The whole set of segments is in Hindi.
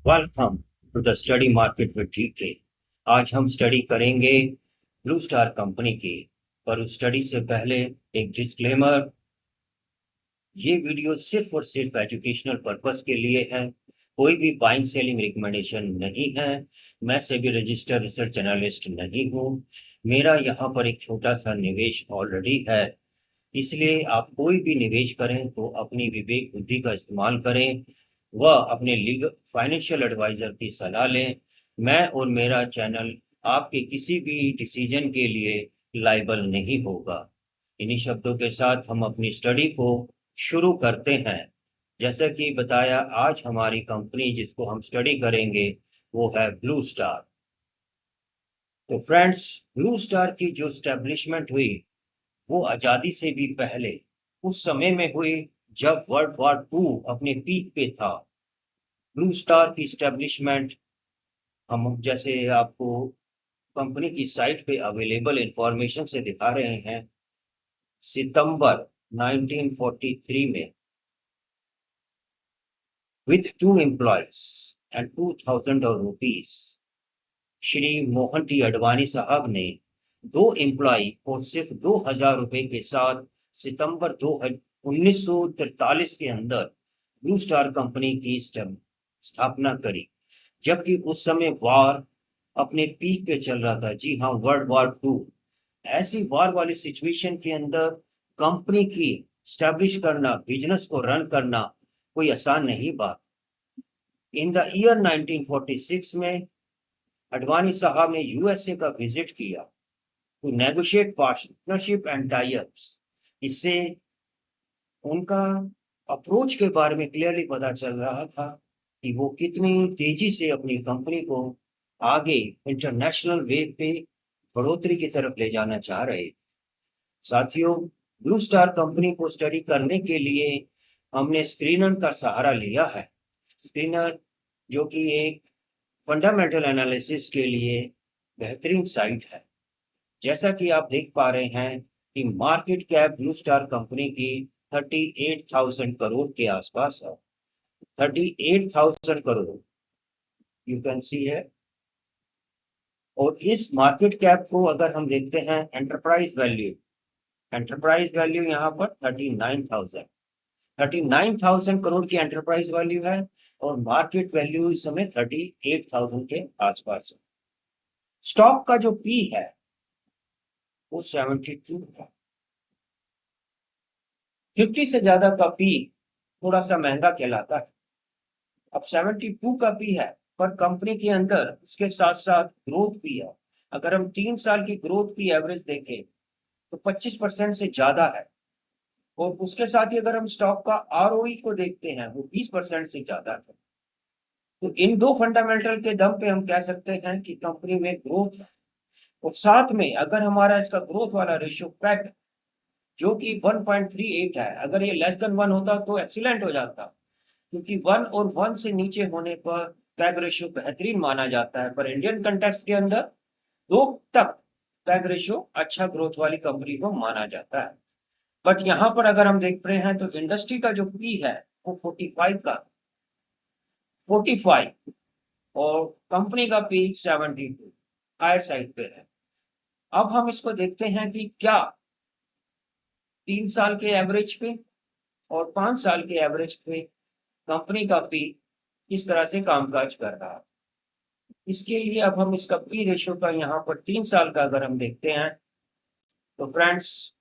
Welcome to the study market with DK. आज हम स्टडी करेंगे ब्लू स्टार कंपनी की। पर उस स्टडी से पहले एक डिस्क्लेमर। ये वीडियो सिर्फ और सिर्फ एजुकेशनल पर्पस के लिए है। कोई भी बाइंग सेलिंग रिकमेंडेशन नहीं है। मैं सेबी रजिस्टर्ड रिसर्च एनालिस्ट नहीं हूँ। मेरा यहाँ पर एक छोटा सा निवेश ऑलरेडी है। इसलिए आप कोई भी निवेश करें तो अपनी विवेक बुद्धि का इस्तेमाल करें व अपने लीगल फाइनेंशियल एडवाइजर की सलाह लें। मैं और मेरा चैनल आपके किसी भी डिसीजन के लिए लायबल नहीं होगा। इन्हीं शब्दों के साथ हम अपनी स्टडी को शुरू करते हैं। जैसा कि बताया, आज हमारी कंपनी जिसको हम स्टडी करेंगे वो है ब्लू स्टार। तो फ्रेंड्स, ब्लू स्टार की जो स्टैब्लिशमेंट हुई वो आजादी से भी पहले उस समय में हुई जब वर्ल्ड वॉर टू अपने पीक पे था। ब्लू स्टार की स्टैब्लिशमेंट हम जैसे आपको कंपनी की साइट पे अवेलेबल इंफॉर्मेशन से दिखा रहे हैं। सितंबर 1943 में with 2 employees and 2000 rupees, Shri Mohan T Advani साहब ने 2 एम्प्लॉय और सिर्फ 2000 रुपए के साथ सितंबर 1943 के अंदर ब्लू स्टार कंपनी की स्थापना करी। जबकि उस समय वार अपने पीक पे चल रहा था। जी हाँ, वर्ल्ड वॉर टू। ऐसी वार वाली सिचुएशन के अंदर कंपनी की स्टैब्लिश करना, बिजनेस को रन करना कोई आसान नहीं बात। इन द ईयर 1946 में अडवाणी साहब ने यूएसए का विजिट किया to negotiate partnership and tie ups. इससे उनका अप्रोच के बारे में क्लियरली पता चल रहा था कि वो कितनी तेजी से अपनी कंपनी को आगे इंटरनेशनल वेव पे बढ़ोतरी की तरफ ले जाना चाह रहे। साथियों, ब्लू स्टार कंपनी को स्टडी करने के लिए हमने स्क्रीनर का सहारा लिया है। स्क्रीनर जो कि एक फंडामेंटल एनालिसिस के लिए बेहतरीन साइट है। जैसा कि आप देख पा रहे हैं कि market cap blue star company की 38,000 करोड़ के आसपास है। 38,000 करोड़, यू कैन सी है। और इस मार्केट कैप को अगर हम देखते हैं एंटरप्राइज वैल्यू यहाँ पर 39,000 करोड़ की एंटरप्राइज वैल्यू है। और मार्केट वैल्यू इस समय 38,000 के आसपास है। स्टॉक का जो पी है वो 72 है। 50 से ज्यादा का पी थोड़ा सा महंगा कहलाता है। अब 72 का पी है, पर कंपनी के अंदर उसके साथ साथ ग्रोथ भी है। अगर हम 3 साल की ग्रोथ की एवरेज देखें तो 25% से ज्यादा है। और उसके साथ ही अगर हम स्टॉक का आरओई को देखते हैं वो 20% से ज्यादा है। तो इन दो फंडामेंटल के दम पे हम कह सकते हैं कि कंपनी में ग्रोथ है। और साथ में अगर हमारा इसका ग्रोथ वाला रेशियो पैक जो कि 1.38 है, अगर ये लेस देन 1 होता तो एक्सीलेंट हो जाता। क्योंकि 1 से नीचे होने पर टैग रेशियो बेहतरीन माना जाता है, पर इंडियन कंटेक्स्ट के अंदर 2 तक टैग रेशियो अच्छा ग्रोथ वाली कंपनी को माना जाता है। बट यहाँ पर अगर हम देख रहे हैं तो इंडस्ट्री का जो पी है वो 45 और कंपनी का पी 72 हायर साइड पे है। अब हम इसको देखते हैं कि क्या 3 साल के एवरेज पे और 5 साल के एवरेज पे कंपनी का पी किस तरह से कामकाज कर रहा है। इसके लिए अब हम इसका पी रेशियो का यहाँ पर 3 साल का अगर हम देखते हैं तो फ्रेंड्स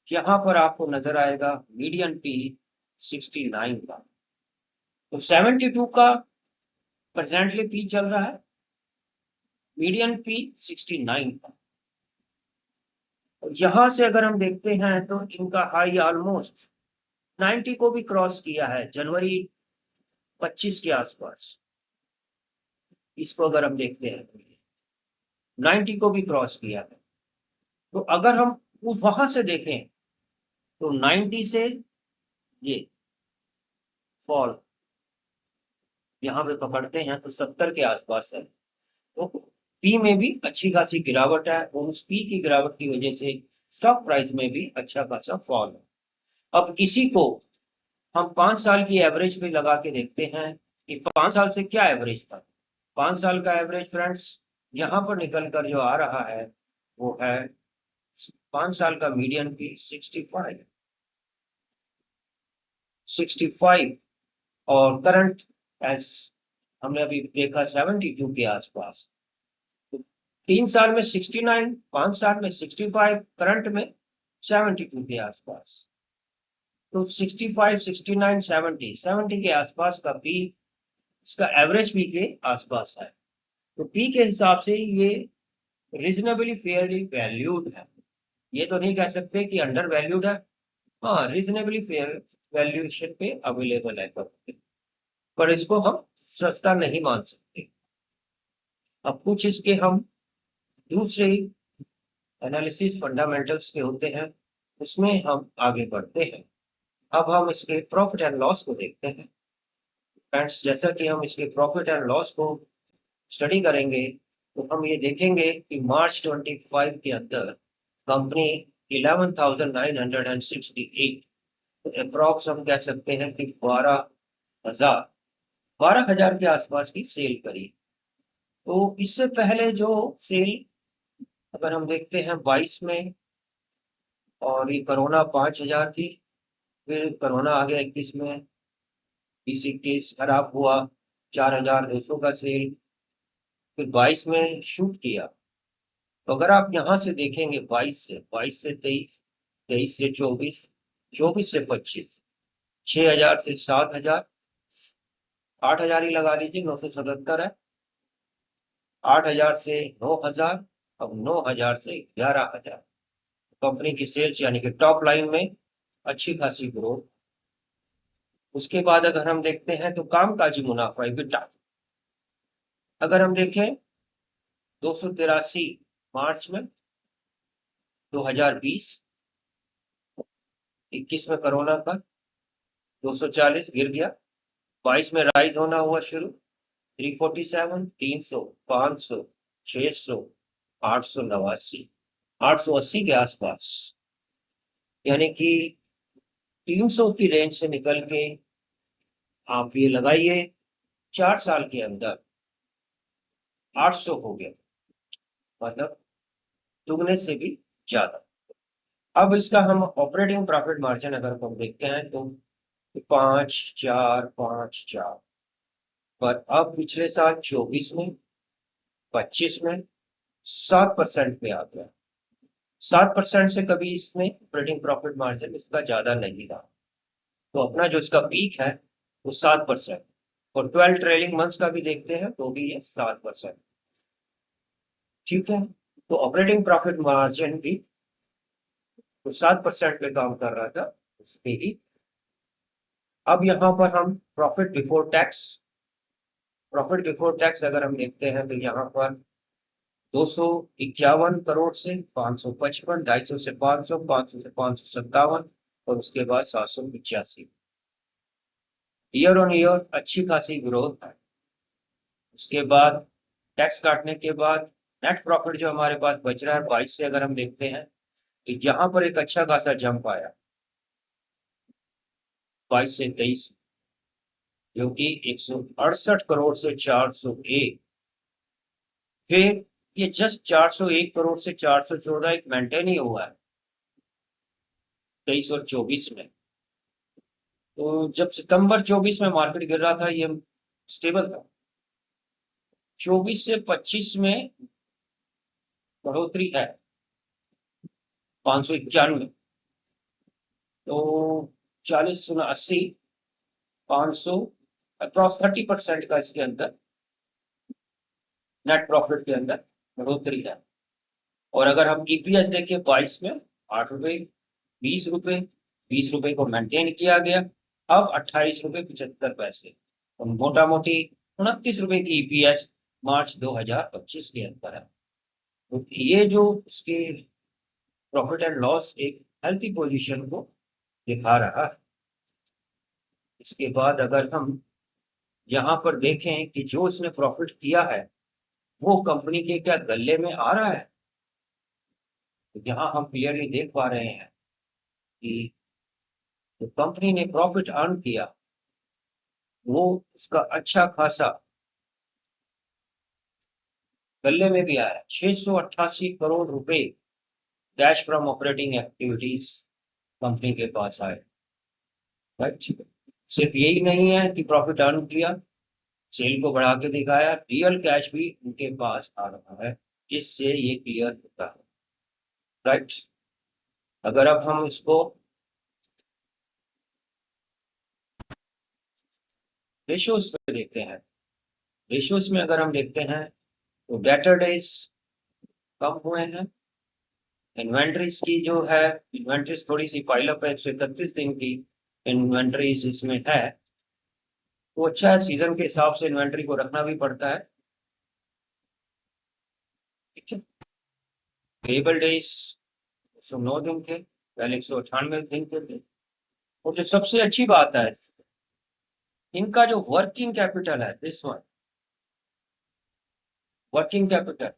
यहाँ पर आपको नजर आएगा मीडियन पी 69 का। तो 72 का प्रेजेंटली पी चल रहा है, मीडियन पी 69 का। और यहां से अगर हम देखते हैं तो इनका हाई ऑलमोस्ट 90 को भी क्रॉस किया है जनवरी 25 के आसपास। इसको अगर हम देखते हैं तो 90 को भी क्रॉस किया है। तो अगर हम उस वहां से देखें तो 90 से ये फॉल यहाँ पे पकड़ते हैं तो 70 के आसपास है। तो पी में भी अच्छी खासी गिरावट है और उस पी की गिरावट की वजह से स्टॉक प्राइस में भी अच्छा खासा फॉल है। अब इसी को हम 5 साल की एवरेज पे लगा के देखते हैं कि 5 साल से क्या एवरेज था। 5 साल का एवरेज फ्रेंड्स यहाँ पर निकल कर जो आ रहा है वो है 5 साल का मीडियन पी 65 और करंट एस हमने अभी देखा 72 के आसपास। तो 3 साल में 69, 5 साल में 65, करंट में 72 के आसपास। तो 65, 69, 70 के आसपास का पी, इसका एवरेज पी के आसपास है। तो पी के हिसाब से ये रीजनेबली फेयरली वैल्यूड है। ये तो नहीं कह सकते कि अंडर वैल्यूड है, हाँ रीजनेबली फेयर वैल्यूएशन पे अवेलेबल है प्रॉपर्टी, पर इसको हम सस्ता नहीं मान सकते। अब कुछ इसके हम दूसरे एनालिसिस फंडामेंटल्स के होते हैं, उसमें हम आगे बढ़ते हैं। अब हम इसके प्रॉफिट एंड लॉस को देखते हैं फ्रेंड्स। जैसा कि हम इसके प्रॉफिट एंड लॉस को स्टडी करेंगे तो हम ये देखेंगे कि मार्च 25 के अंदर कंपनी 11,968 अप्रॉक्स हम कह सकते हैं कि 12,000 के आसपास की सेल करी। तो इससे पहले जो सेल अगर हम देखते हैं 22 में, और ये कोरोना 5,000 थी, फिर कोरोना आ गया 21 में, 20-21 खराब हुआ 4,200 का सेल, फिर 22 में शूट किया। तो अगर आप यहाँ से देखेंगे 22 से 23, 23 से 24, 24 से 25, 6,000 से 7,000, 8,000 ही लगा लीजिए, 977 है, 8,000 से 9,000, अब 9,000 से 11,000। कंपनी की सेल्स यानी कि टॉप लाइन में अच्छी खासी ग्रोथ। उसके बाद अगर हम देखते हैं तो कामकाजी मुनाफा EBITDA, अगर हम देखें 283 मार्च में 2020, 21 में कोरोना का 240 गिर गया, 22 में राइज होना हुआ शुरू, 347, 300, 500, 600, 889, 880 के आसपास, यानी कि 300 की रेंज से निकल के आप ये लगाइए 4 साल के अंदर 800 हो गया, मतलब दुगने से भी ज्यादा। अब इसका हम ऑपरेटिंग प्रॉफिट मार्जिन अगर हम देखते हैं तो 5, 4, 5, 4, पर अब पिछले साल 24 में, 25 में 7% पे आ गया। 7% से कभी इसमें ऑपरेटिंग प्रॉफिट मार्जिन इसका ज्यादा नहीं रहा। तो अपना जो इसका पीक है वो 7%, और 12 ट्रेलिंग मंथ्स का भी देखते हैं तो भी ये 7%। ठीक है, तो ऑपरेटिंग प्रॉफिट मार्जिन भी तो 7% पे काम कर रहा था उस पे ही। अब यहाँ पर हम प्रॉफिट बिफोर टैक्स अगर हम देखते हैं तो यहाँ पर 251 करोड़ से 555, 250 से 500, 500 से 557, और उसके बाद 785। ईयर ऑन ईयर अच्छी खासी ग्रोथ है। उसके बाद टैक्स काटने के बाद नेट प्रॉफिट जो हमारे पास बच रहा है 22 से अगर हम देखते हैं तो यहाँ पर एक अच्छा खासा जंप आया 22 से 23, जो कि 168 करोड़ से 401। फिर ये जस्ट 401 करोड़ से 414 एक मेंटेन ही हुआ है 23 और 24 में। तो जब सितंबर 24 में मार्केट गिर रहा था ये स्टेबल था। 24 से 25 में बढ़ोतरी है 591, तो 40, 80, 500, अप्रॉक्स 30% का इसके अंदर नेट प्रॉफिट के अंदर बढ़ोतरी है। और अगर हम ईपीएस देखें 22 में 8 रुपए, 20 रुपए, 20 रुपए को मेंटेन किया गया, अब 28 रुपए 75 पैसे, तो मोटा मोटी 29 रुपए की ईपीएस मार्च 2025 के अंदर है। तो ये जो उसके प्रॉफिट एंड लॉस एक हेल्थी पोजीशन को दिखा रहा है। इसके बाद अगर हम यहाँ पर देखें कि जो इसने प्रॉफिट किया है वो कंपनी के क्या गले में आ रहा है, तो यहाँ हम क्लियरली देख पा रहे हैं कि तो कंपनी ने प्रॉफिट अर्न किया वो उसका अच्छा खासा गले में भी आया, 688 करोड़ रुपए cash from operating activities company के पास आए। राइट, सिर्फ यही नहीं है कि प्रॉफिट अर्न किया, सेल को बढ़ा के दिखाया, रियल कैश भी उनके पास आ रहा है, इससे ये क्लियर होता है। राइट, अगर अब हम इसको रेशियोज पे देखते हैं, रेशियोज में अगर हम देखते हैं तो डेटर डेज कम हुए हैं। इन्वेंट्रीज की जो है, इन्वेंट्रीज थोड़ी सी पाइलअप है, 131 दिन की इन्वेंट्रीज इसमें है, तो अच्छा है, सीजन के हिसाब से इन्वेंट्री को रखना भी पड़ता है। ठीक है, पेबल डेज 109 दिन के, पहले 198 दिन के थे। और जो सबसे अच्छी बात है, इनका जो वर्किंग कैपिटल है, दिस वन वर्किंग कैपिटल,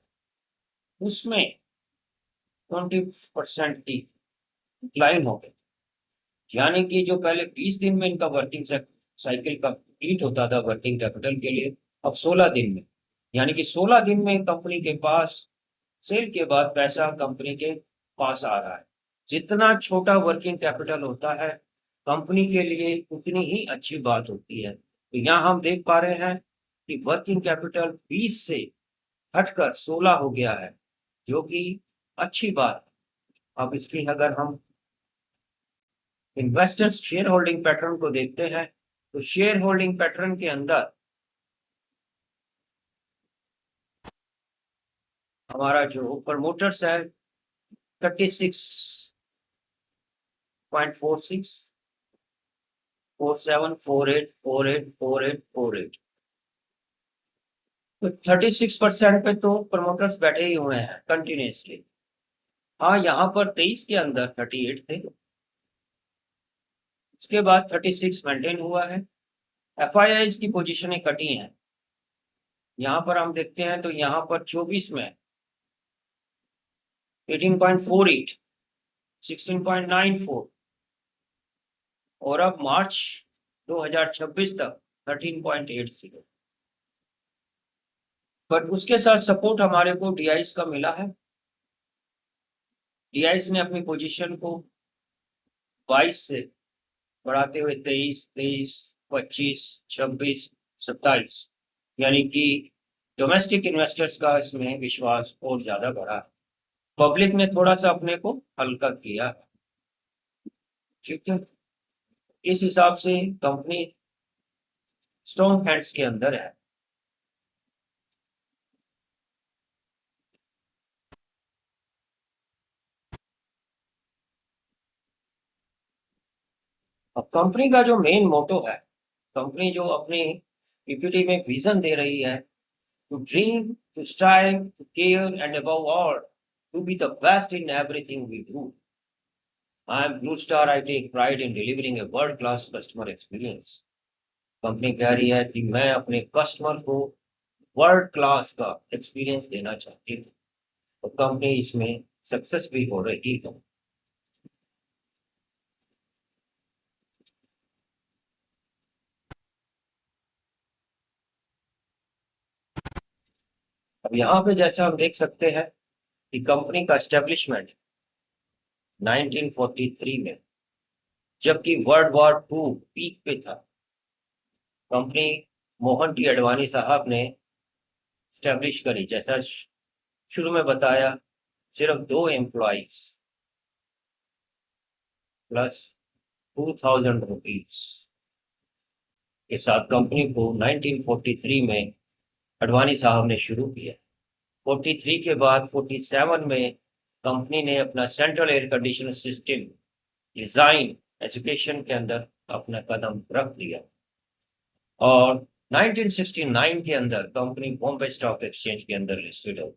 उसमें 20% की डिक्लाइन हो गई। यानी कि जो पहले 20 दिन में इनका वर्किंग साइकिल कंप्लीट होता था वर्किंग कैपिटल के लिए, अब 16 दिन में, यानी कि 16 दिन में कंपनी के पास सेल के बाद पैसा कंपनी के पास आ रहा है। जितना छोटा वर्किंग कैपिटल होता है कंपनी के लिए उतनी ही अच्छी बात होती है। तो यहाँ हम देख पा रहे हैं कि वर्किंग कैपिटल 20 से हटकर 16 हो गया है, जो कि अच्छी बात है। अब इसकी अगर हम इन्वेस्टर्स शेयर होल्डिंग पैटर्न को देखते हैं, तो शेयर होल्डिंग पैटर्न के अंदर हमारा जो प्रमोटर्स है 36.46, 47, 48, 48, 48, 48, तो 36% पे तो प्रमोटर्स बैठे ही हुए हैं कंटिन्यूसली। हाँ, यहाँ पर 23 के अंदर 38 थे, उसके बाद 36 मेंटेन हुआ है। एफआईआई की पोजीशनें कटी हैं, यहाँ पर हम देखते हैं तो यहाँ पर 24 में 18.48, 16.94, और अब मार्च 2026 तक 13.80। बट उसके साथ सपोर्ट हमारे को डीआईस का मिला है। डीआईस ने अपनी पोजीशन को 22 से बढ़ाते हुए 23, 23, 25, 26, 27, यानी कि डोमेस्टिक इन्वेस्टर्स का इसमें विश्वास और ज्यादा बढ़ा। पब्लिक ने थोड़ा सा अपने को हल्का किया। ठीक है, इस हिसाब से कंपनी स्ट्रॉन्ग हैंड्स के अंदर है। अब कंपनी का जो मेन मोटो है, कंपनी जो अपनी पीपीटी में विजन दे रही है, to dream, to strive, to care and above all to be the best in everything we do. I am Blue Star, I take pride in delivering a world class customer experience. Company कह रही है कि मैं अपने कस्टमर को वर्ल्ड क्लास का एक्सपीरियंस देना चाहती हूँ, तो कंपनी इसमें सक्सेस भी हो रही है। अब यहाँ पे जैसा हम देख सकते हैं कि कंपनी का एस्टेब्लिशमेंट 1943 में, जबकि वर्ल्ड वॉर टू पीक पे था, कंपनी मोहन टी अडवाणी साहब ने स्टैब्लिश करी। जैसा शुरू में बताया, सिर्फ 2 एम्प्लॉइज प्लस 2000 रुपीज के साथ कंपनी को 1943 में अडवाणी साहब ने शुरू किया। 43 के बाद 47 में कंपनी ने अपना central air conditioner system design education के अंदर अपना कदम रख दिया, और 1969 के अंदर कंपनी बॉम्बे स्टॉक एक्सचेंज के अंदर लिस्टेड हो।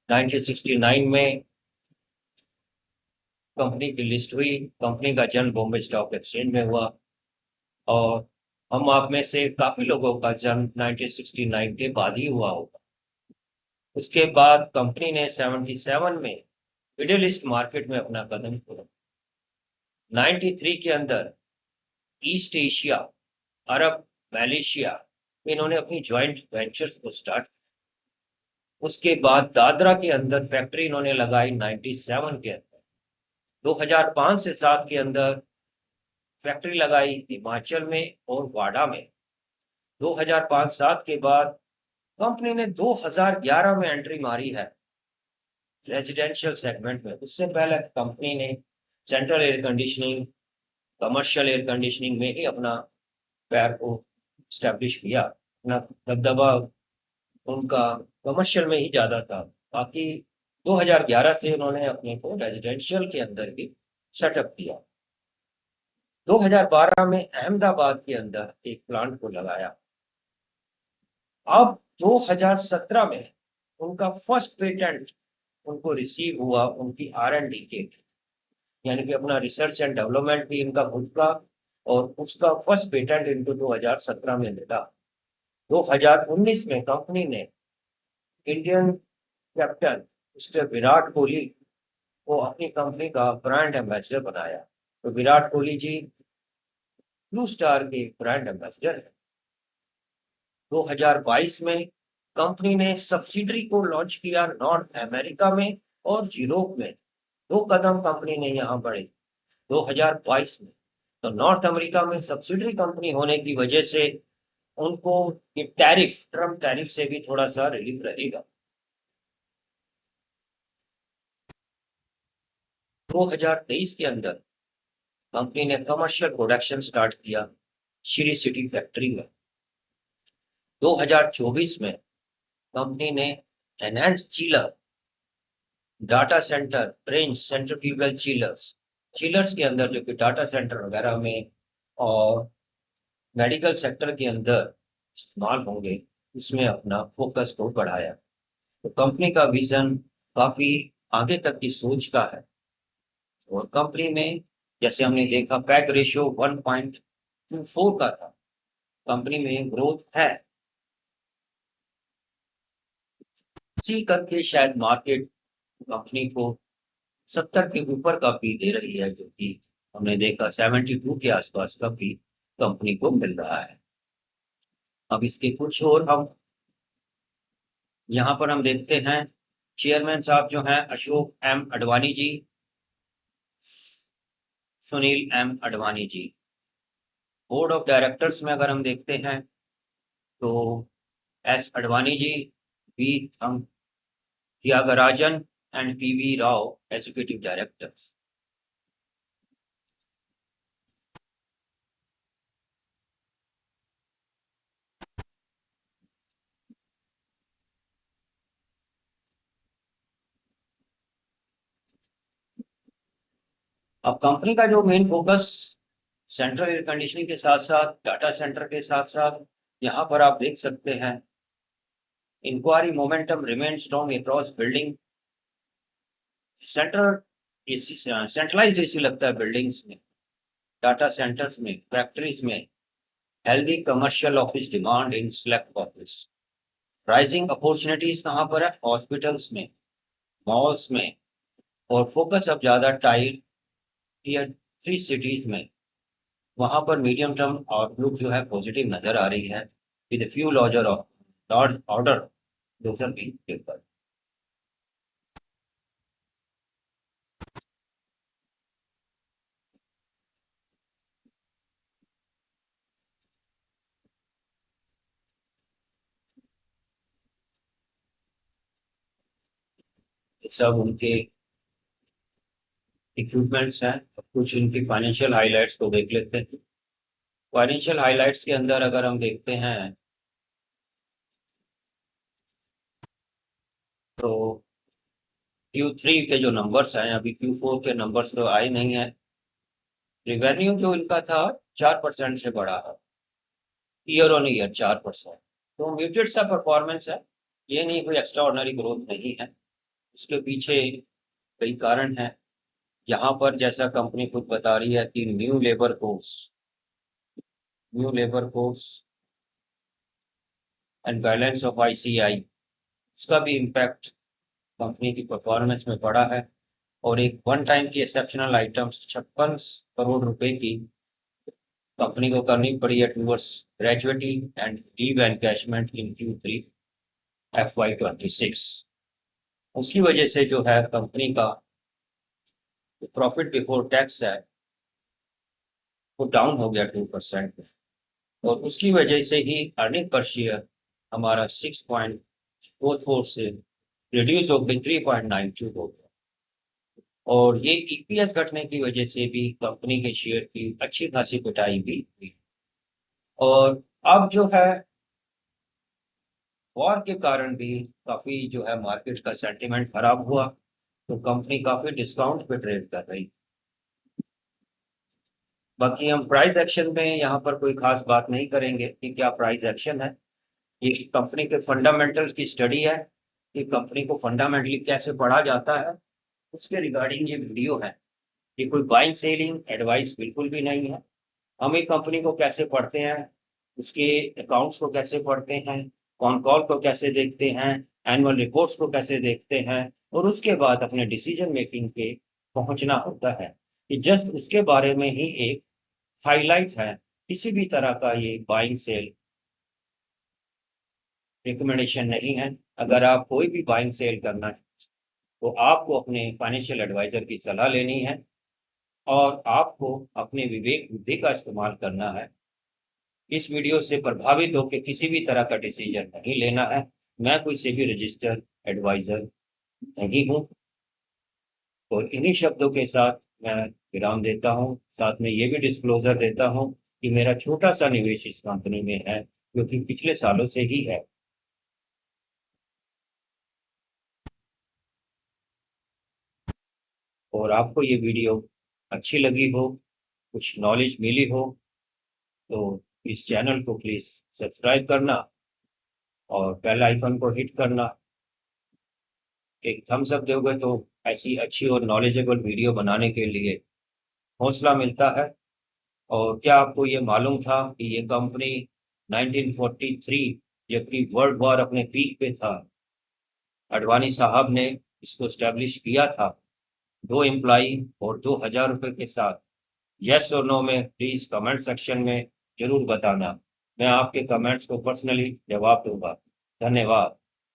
1969 में कंपनी की लिस्ट हुई, कंपनी का जन्म बॉम्बे स्टॉक एक्सचेंज में हुआ, और हम आप में से काफी लोगों का जन्म 1969 के बाद ही हुआ होगा। उसके बाद कंपनी ने 77 में मिडिल ईस्ट मार्केट में अपना कदम खोला। 93 के अंदर ईस्ट एशिया, अरब मलेशिया में इन्होंने अपनी ज्वाइंट वेंचर्स को स्टार्ट। उसके बाद दादरा के अंदर फैक्ट्री इन्होंने लगाई 97 के अंदर। 2005 से 7 के अंदर फैक्ट्री लगाई हिमाचल में और वाडा में। 2005-7 के बाद कंपनी ने 2011 में एंट्री मारी है रेजिडेंशियल सेगमेंट में। उससे पहले कंपनी ने central air conditioning, commercial air conditioning में ही अपना पैर को स्टैब्लिश किया। अपना दबदबा उनका कमर्शियल में ही ज्यादा था। बाकी 2011 से उन्होंने अपने को रेजिडेंशियल के अंदर भी सेटअप किया। 2012 में अहमदाबाद के अंदर एक प्लांट को लगाया। अब 2017 में उनका फर्स्ट पेटेंट उनको रिसीव हुआ उनकी R&D के, यानी कि अपना रिसर्च एंड डेवलपमेंट भी इनका खुद का, और उसका फर्स्ट पेटेंट इनको 2017 में मिला। 2019 में कंपनी ने Indian captain mister Virat Kohli को अपनी कंपनी का ब्रांड एम्बेसडर बनाया। तो विराट कोहली जी ब्लू स्टार के ब्रांड एम्बेसडर है। 2022 में कंपनी ने सब्सिडरी को लॉन्च किया नॉर्थ अमेरिका में और यूरोप में। 2 कदम कंपनी ने यहाँ बढ़े 2022 में। तो नॉर्थ अमेरिका में सब्सिडरी कंपनी होने की वजह से उनको ये ट्रम्प टैरिफ से भी थोड़ा सा रिलीफ रहेगा। 2023 के अंदर कंपनी ने कमर्शियल प्रोडक्शन स्टार्ट किया श्री सिटी फैक्ट्री में। 2024 में कंपनी ने enhance chiller, data centre range, centrifugal chillers के अंदर जो कि डाटा सेंटर वगैरह में और मेडिकल सेक्टर के अंदर इस्तेमाल होंगे, उसमें अपना फोकस को बढ़ाया। तो कंपनी का विजन काफी आगे तक की सोच का है। और कंपनी में जैसे हमने देखा पैक रेशियो 1.24 का था, कंपनी में ग्रोथ है। इसी करके शायद मार्केट कंपनी को 70 के ऊपर का पी दे रही है, जो कि हमने देखा 72 के आसपास का पी कंपनी को मिल रहा है। अब इसके कुछ और हम यहाँ पर हम देखते हैं। चेयरमैन साहब जो हैं Ashok M Advani ji, Sunil M Advani ji. Board of directors में अगर हम देखते हैं तो S Advani ji, B Thyagarajan and PV Rao executive directors. अब कंपनी का जो main focus central air conditioning के साथ साथ डाटा सेंटर के साथ साथ यहाँ पर आप देख सकते हैं inquiry momentum remain strong across building. Centralised AC लगता है बिल्डिंग्स में, डाटा सेंटर्स में, फैक्ट्रीज में। Healthy commercial office demand in select office. Rising opportunities कहाँ पर है? हॉस्पिटल्स में, मॉल्स में। और फोकस अब ज्यादा टीयर 3 सिटीज में, वहां पर मीडियम टर्म आउटलुक जो है पॉजिटिव नजर आ रही है with few large order closure being taken. सब उनके इक्विपमेंट्स हैं। अब कुछ उनकी फाइनेंशियल हाइलाइट्स को देख लेते हैं। फाइनेंशियल हाइलाइट्स के अंदर अगर हम देखते हैं तो Q3 के जो नंबर्स हैं, अभी Q4 के नंबर्स तो आए नहीं है। रिवेन्यू जो इनका था 4% से बढ़ा है ईयर ऑन ईयर, 4%। तो म्यूटेड सा परफॉर्मेंस है, ये नहीं कोई एक्स्ट्रा ऑर्डिनरी ग्रोथ नहीं है। उसके पीछे कई कारण हैं। यहाँ पर जैसा कंपनी खुद बता रही है कि new labour course and guidelines of ICI, उसका भी इम्पैक्ट कंपनी की परफॉर्मेंस में पड़ा है। और एक वन टाइम की एक्सेप्शनल आइटम्स 56 करोड़ रुपए की कंपनी को करनी पड़ी है towards gratuity and leave encashment in Q3 FY26। उसकी वजह से जो है कंपनी का प्रॉफिट बिफोर टैक्स है वो डाउन हो गया 2% में, और उसकी वजह से ही अर्निंग पर शेयर हमारा 6.44 से रिड्यूस होकर 3.92 हो गया। और ये ईपीएस घटने की वजह से भी कंपनी के शेयर की अच्छी खासी पिटाई भी हुई। और अब जो है वॉर के कारण भी काफी जो है मार्केट का सेंटीमेंट खराब हुआ, तो कंपनी काफी डिस्काउंट पे ट्रेड कर रही। बाकी हम प्राइस एक्शन में यहाँ पर कोई खास बात नहीं करेंगे कि क्या प्राइस एक्शन है। ये कंपनी के फंडामेंटल्स की स्टडी है कि कंपनी को फंडामेंटली कैसे पढ़ा जाता है, उसके रिगार्डिंग ये वीडियो है। ये कोई बाइंग सेलिंग एडवाइस बिल्कुल भी नहीं है। हम एक कंपनी को कैसे पढ़ते हैं, उसके अकाउंट्स को कैसे पढ़ते हैं, कॉन कॉल को कैसे देखते हैं, एनुअल रिपोर्ट्स को कैसे देखते हैं, और उसके बाद अपने डिसीजन मेकिंग पे पहुंचना होता है। ये जस्ट उसके बारे में ही एक हाईलाइट है। किसी भी तरह का ये बाइंग सेल रिकमेंडेशन नहीं है। अगर आप कोई भी बाइंग सेल करना है तो आपको अपने फाइनेंशियल एडवाइजर की सलाह लेनी है, और आपको अपने विवेक बुद्धि का इस्तेमाल करना है। इस वीडियो से प्रभावित होकर किसी भी तरह का डिसीजन नहीं लेना है। मैं कोई सेबी रजिस्टर्ड एडवाइजर नहीं हूँ। और इन्हीं शब्दों के साथ मैं विराम देता हूँ। साथ में ये भी डिस्क्लोजर देता हूँ कि मेरा छोटा सा निवेश इस कंपनी में है, जो कि पिछले सालों से ही है। और आपको ये वीडियो अच्छी लगी हो, कुछ नॉलेज मिली हो, तो इस चैनल को प्लीज सब्सक्राइब करना और बेल आइकन को हिट करना। एक थम्स अप दोगे तो ऐसी अच्छी और नॉलेजेबल वीडियो बनाने के लिए हौसला मिलता है। और क्या आपको ये मालूम था कि ये कंपनी 1943, जबकि वर्ल्ड वॉर अपने पीक पे था, अडवाणी साहब ने इसको स्टैब्लिश किया था 2 एम्प्लॉई और 2,000 रुपए के साथ? यस और नो में प्लीज कमेंट सेक्शन में जरूर बताना। मैं आपके कमेंट्स को पर्सनली जवाब दूंगा। धन्यवाद।